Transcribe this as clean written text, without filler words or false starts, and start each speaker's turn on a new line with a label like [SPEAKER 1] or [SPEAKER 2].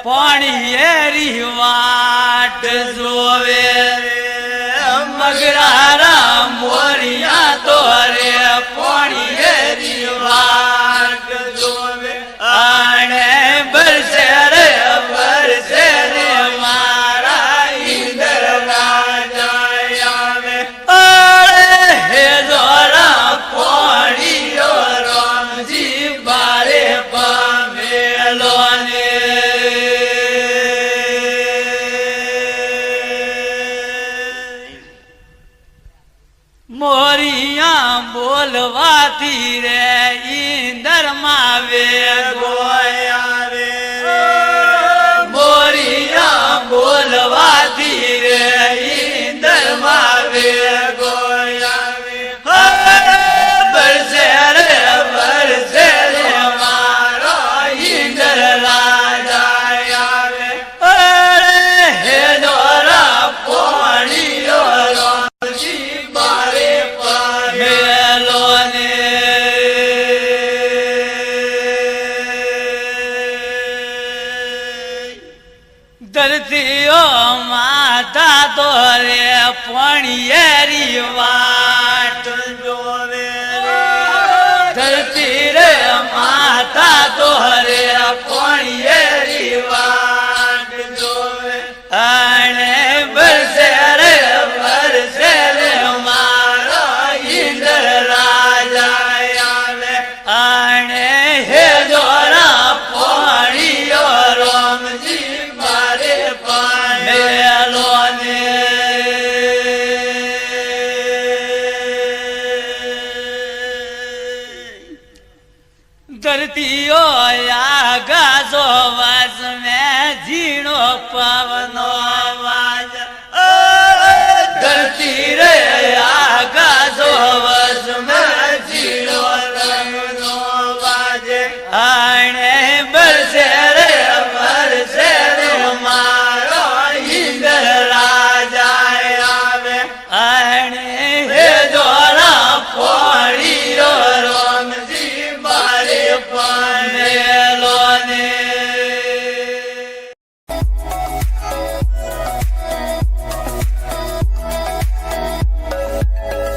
[SPEAKER 1] પાણી એરી વાટ જોવે મગરારા મોરિયા તો રે પાણી એરી વાટ જોવે આણે બરસે રે મારા ઈંદર રાજા આવે અરે હે જોરા પાણીઓ રામજી બારે પામેલો ને મોરિયા બોલવાથી રે ઈંદર માં વેગોયા રે મોરિયા બોલવાથી રે ઈંદર માં વેગોયા બરસે રે મારો ઈંદર રાજા આવે અરે હે દોરા પાણીઓ રામજી બારે પામેલો ને ધરતીઓ માતા તો રે પાણીએરી વાટ જોવે ધરતી રે માતા તો રે પાણીએરી વાટ જોવે આણે બરસે રે મારો ઈંદર રાજા આવે આણે હે જોરા પાણીઓ રામજી બારે પામેલો ને ધરતીઓ આગા જો વાજ મેં ઝીણો પવનો વાજ ધરતી રે આગા જો વાજ મેં ઝીણો પવનો વાજે આણે બરસે રે મારો ઈંદર રાજા આવે આણે હે જોરા પાણીઓ રામજી બારે પામેલો ને